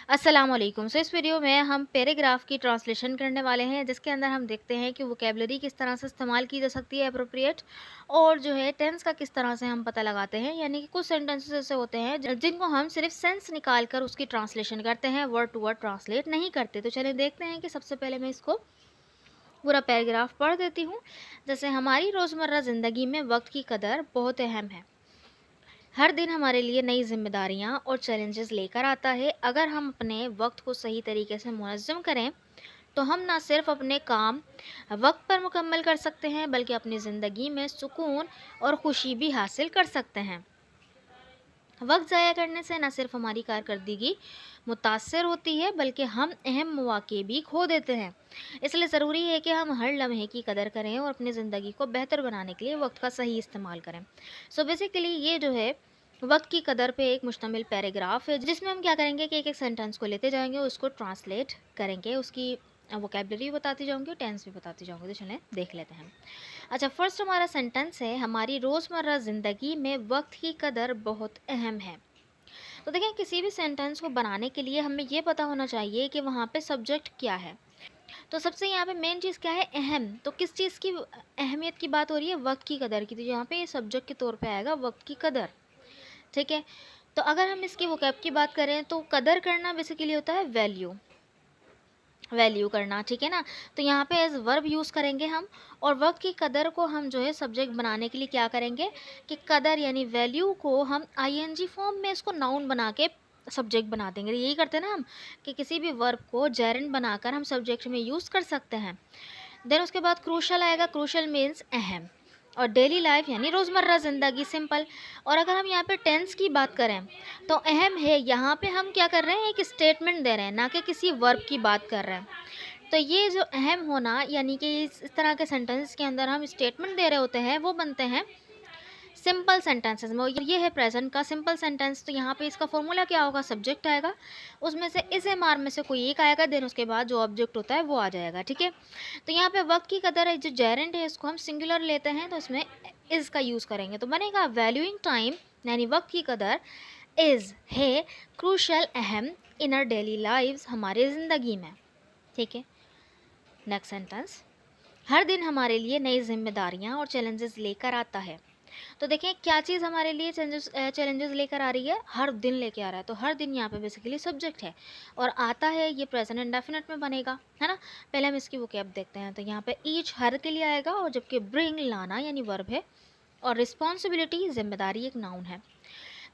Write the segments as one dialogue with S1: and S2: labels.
S1: अस्सलाम वालेकुम। इस वीडियो में हम पैराग्राफ की ट्रांसलेशन करने वाले हैं, जिसके अंदर हम देखते हैं कि वोकैबुलरी किस तरह से इस्तेमाल की जा सकती है अप्रोप्रिएट, और जो है टेंस का किस तरह से हम पता लगाते हैं। यानी कि कुछ सेंटेंसेस ऐसे होते हैं जिनको हम सिर्फ सेंस निकाल कर उसकी ट्रांसलेशन करते हैं, वर्ड टू वर्ड ट्रांसलेट नहीं करते। तो चलिए देखते हैं कि सबसे पहले मैं इसको पूरा पैराग्राफ पढ़ देती हूँ। जैसे हमारी रोज़मर्रा ज़िंदगी में वक्त की कदर बहुत अहम है। हर दिन हमारे लिए नई जिम्मेदारियां और चैलेंजेस लेकर आता है। अगर हम अपने वक्त को सही तरीके से मुनज़्ज़म करें तो हम ना सिर्फ अपने काम वक्त पर मुकम्मल कर सकते हैं, बल्कि अपनी ज़िंदगी में सुकून और खुशी भी हासिल कर सकते हैं। वक्त ज़ाया करने से न सिर्फ हमारी कारकर्दगी मुतासर होती है, बल्कि हम अहम मौके भी खो देते हैं। इसलिए ज़रूरी है कि हम हर लम्हे की कदर करें और अपनी ज़िंदगी को बेहतर बनाने के लिए वक्त का सही इस्तेमाल करें। सो बेसिकली ये जो है वक्त की कदर पे एक मुश्तमिल पैराग्राफ है, जिसमें हम क्या करेंगे कि एक एक सेंटेंस को लेते जाएंगे, उसको ट्रांसलेट करेंगे, उसकी वोकैबुलरी बताती जाऊंगी और टेंस भी बताती जाऊंगी। तो चलें देख लेते हैं। अच्छा, फर्स्ट हमारा सेंटेंस है, हमारी रोज़मर्रा ज़िंदगी में वक्त की कदर बहुत अहम है। तो देखें, किसी भी सेंटेंस को बनाने के लिए हमें ये पता होना चाहिए कि वहाँ पे सब्जेक्ट क्या है। तो सबसे यहाँ पे मेन चीज़ क्या है, अहम। तो किस चीज़ की अहमियत की बात हो रही है, वक्त की कदर की। तो यहाँ पे ये सब्जेक्ट के तौर पे आएगा वक्त की कदर। ठीक है। तो अगर हम इसकी वोकैब की बात करें तो कदर करना बेसिकली होता है वैल्यू करना। ठीक है ना। तो यहाँ पे एज वर्ब यूज़ करेंगे हम, और वक्त की कदर को हम जो है सब्जेक्ट बनाने के लिए क्या करेंगे कि कदर यानी वैल्यू को हम आईएनजी फॉर्म में इसको नाउन बना के सब्जेक्ट बना देंगे। यही करते हैं ना हम, कि किसी भी वर्ब को जेरेंड बनाकर हम सब्जेक्ट में यूज़ कर सकते हैं। देन उसके बाद क्रूशल आएगा। क्रूशल मीन्स अहम, और डेली लाइफ यानी रोज़मर्रा ज़िंदगी, सिंपल। और अगर हम यहाँ पे टेंस की बात करें तो अहम है, यहाँ पे हम क्या कर रहे हैं, एक स्टेटमेंट दे रहे हैं, ना कि किसी वर्ब की बात कर रहे हैं। तो ये जो अहम होना, यानी कि इस तरह के सेंटेंस के अंदर हम स्टेटमेंट दे रहे होते हैं, वो बनते हैं सिंपल सेंटेंसेस में। और ये है प्रेजेंट का सिंपल सेंटेंस। तो यहाँ पे इसका फॉर्मूला क्या होगा, सब्जेक्ट आएगा, उसमें से इस एम आर में से कोई एक आएगा, देन उसके बाद जो ऑब्जेक्ट होता है वो आ जाएगा। ठीक है। तो यहाँ पे वक्त की कदर है, जो जेरेंट है इसको हम सिंगुलर लेते हैं, तो इसमें इज़ का यूज़ करेंगे, तो बनेगा वैल्यूइंग टाइम, यानी वक्त की कदर इज़ है क्रूशल, अहम, इन आवर डेली लाइव्स, हमारे ज़िंदगी में। ठीक है। नेक्स्ट सेंटेंस, हर दिन हमारे लिए नई जिम्मेदारियाँ और चैलेंजेस लेकर आता है। तो देखें क्या चीज़ हमारे लिए चैलेंजेस लेकर आ रही है, हर दिन लेके आ रहा है। तो हर दिन यहाँ पे बेसिकली सब्जेक्ट है, और आता है ये प्रेजेंट इंडेफिनिट में बनेगा, है ना। पहले हम इसकी वोकैब देखते हैं। तो यहाँ पे ईच हर के लिए आएगा, और जबकि ब्रिंग लाना यानी वर्ब है, और रिस्पॉन्सिबिलिटी जिम्मेदारी एक नाउन है।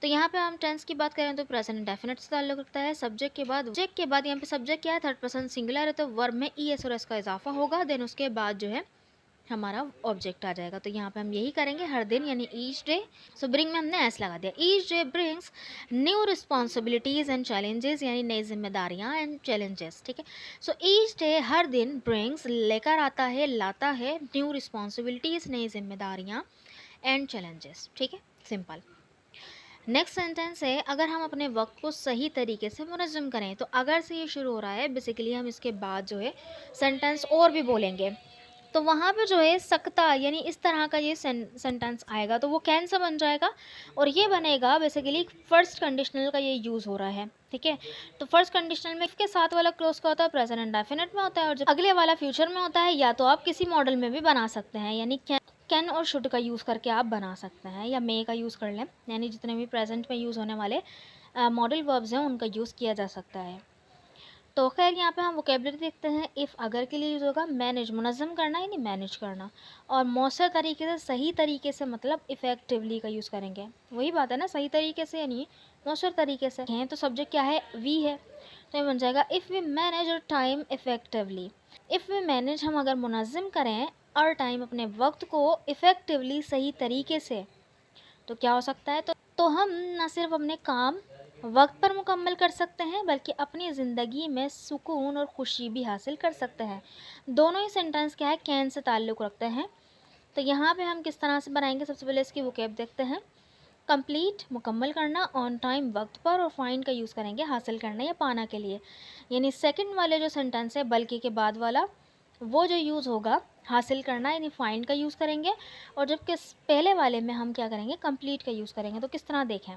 S1: तो यहाँ पे हम टेंस की बात करें तो प्रेजेंट इंडेफिनिट से ताल्लुक रखता है। सब्जेक्ट के बाद यहाँ पे सब्जेक्ट क्या है, थर्ड पर्सन सिंगुलर है, तो वर्ब में ई एस और एस का इजाफा होगा। देन उसके बाद जो है हमारा ऑब्जेक्ट आ जाएगा। तो यहाँ पे हम यही करेंगे, हर दिन यानी ईच डे। सो ब्रिंग में हमने ऐसा लगा दिया, each day brings new responsibilities and challenges, यानी नई जिम्मेदारियाँ एंड चैलेंजेस। ठीक है। सो ईच डे हर दिन ब्रिंग्स लेकर आता है, लाता है, न्यू रिस्पॉन्सिबिलिटीज़ नई जिम्मेदारियाँ, एंड चैलेंजेस। ठीक है, सिंपल। नेक्स्ट सेंटेंस है, अगर हम अपने वक्त को सही तरीके से मुनज़्ज़म करें। तो अगर से ये शुरू हो रहा है, बेसिकली हम इसके बाद जो है सेंटेंस और भी बोलेंगे, तो वहाँ पे जो है सकता, यानी इस तरह का ये सेंटेंस आएगा, तो वो कैन सा बन जाएगा, और ये बनेगा बेसिकली फर्स्ट कंडीशनल का ये यूज़ हो रहा है। ठीक है। तो फर्स्ट कंडीशनल में इसके साथ वाला क्लोज का होता है, प्रेजेंट इंडेफिनिट में होता है, और जब अगले वाला फ्यूचर में होता है, या तो आप किसी मॉडल में भी बना सकते हैं, यानी कैन और शुड का यूज़ करके आप बना सकते हैं, या मे का यूज़ कर लें, यानी जितने भी प्रेजेंट में यूज़ होने वाले मॉडल वर्ब्स हैं उनका यूज़ किया जा सकता है। तो खैर यहाँ पे हम वोकेबलरी देखते हैं। इफ़ अगर के लिए यूज़ होगा मैनेज, मुनज़्ज़म करना यानी मैनेज करना, और मौसर तरीके से, सही तरीके से, मतलब इफ़ेक्टिवली का यूज़ करेंगे। वही बात है ना, सही तरीके से यानी मौसर तरीके से हैं। तो सब्जेक्ट क्या है, वी है, तो ये बन जाएगा if we manage our time effectively. If we manage, हम अगर मुनज़्ज़म करें, और टाइम, अपने वक्त को, इफ़ेक्टिवली, सही तरीके से, तो क्या हो सकता है, तो हम न सिर्फ अपने काम वक्त पर मुकम्मल कर सकते हैं, बल्कि अपनी ज़िंदगी में सुकून और ख़ुशी भी हासिल कर सकते हैं। दोनों ही सेंटेंस क्या है, कैन से ताल्लुक़ रखते हैं। तो यहाँ पे हम किस तरह से बनाएंगे, सबसे पहले इसकी वोकैब देखते हैं। कंप्लीट, मुकम्मल करना, ऑन टाइम, वक्त पर, और फाइंड का यूज़ करेंगे हासिल करने या पाना के लिए। यानी सेकंड वाले जो सेंटेंस है, बल्कि के बाद वाला, वो जो यूज़ होगा हासिल करना यानी फाइंड का यूज़ करेंगे, और जबकि पहले वाले में हम क्या करेंगे, कंप्लीट का यूज़ करेंगे। तो किस तरह देखें,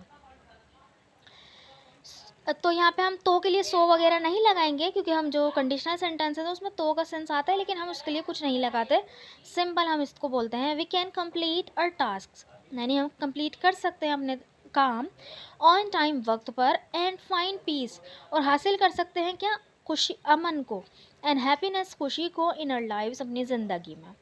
S1: तो यहाँ पे हम तो के लिए सो वगैरह नहीं लगाएंगे, क्योंकि हम जो कंडीशनल सेंटेंस है तो उसमें तो का सेंस आता है, लेकिन हम उसके लिए कुछ नहीं लगाते। सिंपल हम इसको बोलते हैं we can complete our task, यानी हम कंप्लीट कर सकते हैं अपने काम ऑन टाइम, वक्त पर, एंड फाइंड पीस, और हासिल कर सकते हैं क्या, खुशी, अमन को, एंड हैप्पीनेस, खुशी को, इन आवर लाइव्स, अपनी ज़िंदगी में।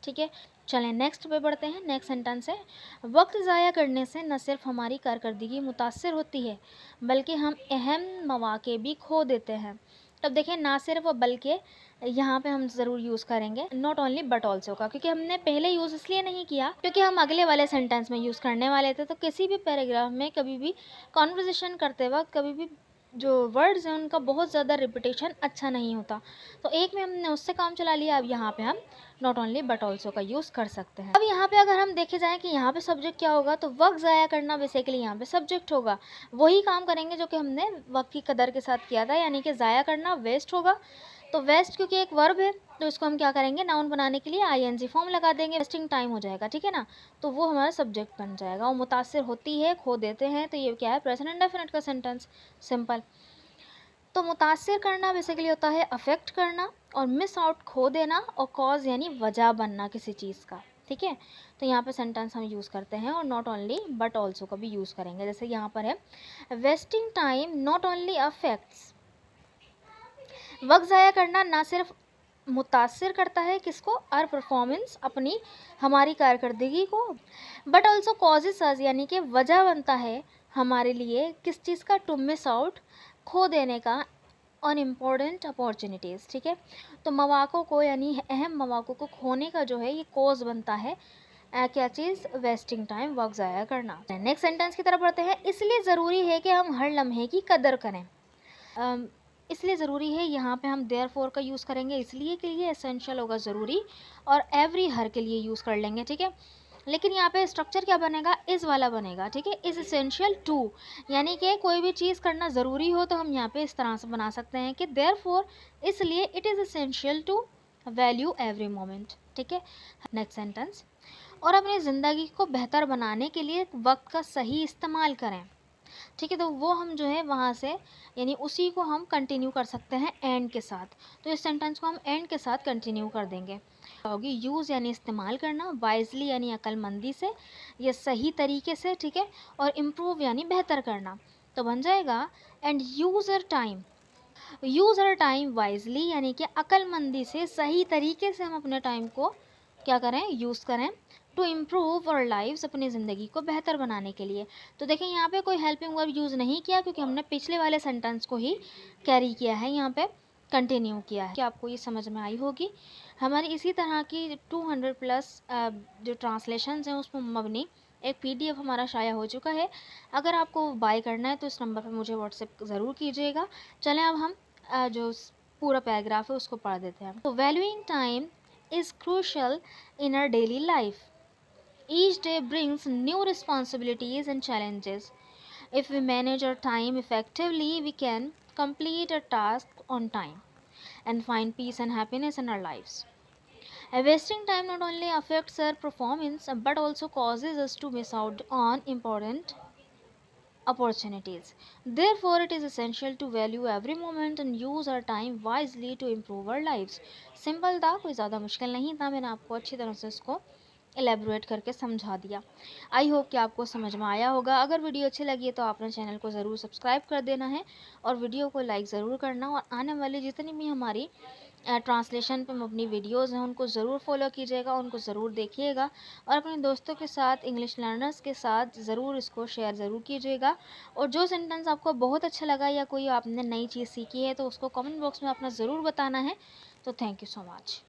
S1: ठीक है, चलें नेक्स्ट पे बढ़ते हैं। नेक्स्ट सेंटेंस है वक्त ज़ाया करने से न सिर्फ हमारी कारकर्दगी मुतासर होती है, बल्कि हम अहम मौके भी खो देते हैं। तब देखिए ना सिर्फ बल्कि यहाँ पे हम ज़रूर यूज़ करेंगे नॉट ओनली बट ऑल्सो का, क्योंकि हमने पहले यूज़ इसलिए नहीं किया क्योंकि हम अगले वाले सेंटेंस में यूज़ करने वाले थे। तो किसी भी पैराग्राफ में कभी भी कॉन्वर्जेसन करते वक्त कभी भी जो वर्ड्स हैं उनका बहुत ज़्यादा रिपीटेशन अच्छा नहीं होता। तो एक में हमने उससे काम चला लिया, अब यहाँ पे हम नॉट ओनली बट ऑल्सो का यूज़ कर सकते हैं। अब यहाँ पे अगर हम देखे जाएँ कि यहाँ पे सब्जेक्ट क्या होगा, तो वक्त ज़ाया करना बेसिकली यहाँ पे सब्जेक्ट होगा। वही काम करेंगे जो कि हमने वक्त की कदर के साथ किया था, यानी कि ज़ाया करना वेस्ट होगा। तो वेस्ट क्योंकि एक वर्ब है, तो इसको हम क्या करेंगे, नाउन बनाने के लिए आईएनजी फॉर्म लगा देंगे, वेस्टिंग टाइम हो जाएगा। ठीक है ना, तो वो हमारा सब्जेक्ट बन जाएगा। और मुतासिर होती है, खो देते हैं, तो ये क्या है, प्रेजेंट इंडेफिनिट का सेंटेंस, सिंपल। तो मुतासिर करना बेसिकली होता है अफेक्ट करना, और मिस आउट खो देना, और कॉज यानी वजह बनना किसी चीज़ का। ठीक है, तो यहाँ पे सेंटेंस हम यूज़ करते हैं, और नॉट ओनली बट ऑल्सो का भी यूज़ करेंगे। जैसे यहाँ पर है wasting time not only affects, वक्त ज़ाया करना ना सिर्फ मुतासिर करता है किसको, आर परफॉर्मेंस, अपनी हमारी कारकर्दगी को, बट ऑल्सो कॉजेस अस, यानी कि वजह बनता है हमारे लिए किस चीज़ का, टू मिस आउट, खो देने का, ऑन इम्पोर्टेंट अपॉर्चुनिटीज़। ठीक है, तो मौक़ों को यानी अहम मौक़ों को खोने का जो है ये कॉज बनता है क्या चीज़, वेस्टिंग टाइम, वक्त ज़ाया करना। नेक्स्ट सेंटेंस की तरफ बढ़ते हैं। इसलिए ज़रूरी है कि हम हर लम्हे की कदर करें। इसलिए ज़रूरी है, यहाँ पे हम देयर फोर का यूज़ करेंगे, इसलिए के लिए एसेंशियल होगा ज़रूरी, और एवरी हर के लिए यूज़ कर लेंगे। ठीक है, लेकिन यहाँ पे स्ट्रक्चर क्या बनेगा, इज़ वाला बनेगा। ठीक है, इज़ एसेंशियल टू, यानी कि कोई भी चीज़ करना ज़रूरी हो तो हम यहाँ पे इस तरह से बना सकते हैं कि देयर फोर, इसलिए it is essential to value every moment. ठीक है, नेक्स्ट सेंटेंस, और अपनी ज़िंदगी को बेहतर बनाने के लिए वक्त का सही इस्तेमाल करें। ठीक है, तो वो हम जो है वहाँ से यानी उसी को हम कंटिन्यू कर सकते हैं एंड के साथ। तो इस सेंटेंस को हम एंड के साथ कंटिन्यू कर देंगे। होगी यूज़ यानी इस्तेमाल करना, वाइजली यानी अक्लमंदी से या सही तरीके से। ठीक है, और इम्प्रूव यानी बेहतर करना, तो बन जाएगा एंड यूज़र टाइम, यूज़ हर टाइम वाइजली, यानी कि अक्लमंदी से, सही तरीके से हम अपने टाइम को क्या करें, यूज़ करें, टू इम्प्रूव आवर लाइव्स, अपनी ज़िंदगी को बेहतर बनाने के लिए। तो देखें यहाँ पे कोई हेल्पिंग वर्ब यूज़ नहीं किया, क्योंकि हमने पिछले वाले सेंटेंस को ही कैरी किया है, यहाँ पे कंटिन्यू किया है। कि आपको ये समझ में आई होगी। हमारी इसी तरह की 200 प्लस जो ट्रांसलेशंस हैं उसमें मबनी एक PDF हमारा शाया हो चुका है। अगर आपको बाय करना है तो इस नंबर पर मुझे व्हाट्सएप ज़रूर कीजिएगा। चलें अब हम जो पूरा पैराग्राफ है उसको पढ़ देते हैं। तो valuing time is crucial in our daily life. Each day brings new responsibilities and challenges. If we manage our time effectively, we can complete a task on time and find peace and happiness in our lives. Wasting time not only affects our performance but also causes us to miss out on important opportunities. Therefore, it is essential to value every moment and use our time wisely to improve our lives. Simple था, कोई ज़्यादा मुश्किल नहीं था। मैंने आपको अच्छी तरह से इसको एलेबोरेट करके समझा दिया। आई होप कि आपको समझ में आया होगा। अगर वीडियो अच्छी लगी है तो आपने चैनल को ज़रूर सब्सक्राइब कर देना है और वीडियो को लाइक ज़रूर करना, और आने वाली जितनी भी हमारी ट्रांसलेशन पे अपनी वीडियोस हैं उनको ज़रूर फॉलो कीजिएगा, उनको ज़रूर देखिएगा, और अपने दोस्तों के साथ, इंग्लिश लर्नर्स के साथ ज़रूर इसको शेयर ज़रूर कीजिएगा। और जो सेंटेंस आपको बहुत अच्छा लगा या कोई आपने नई चीज़ सीखी है तो उसको कमेंट बॉक्स में अपना ज़रूर बताना है। तो थैंक यू सो मच।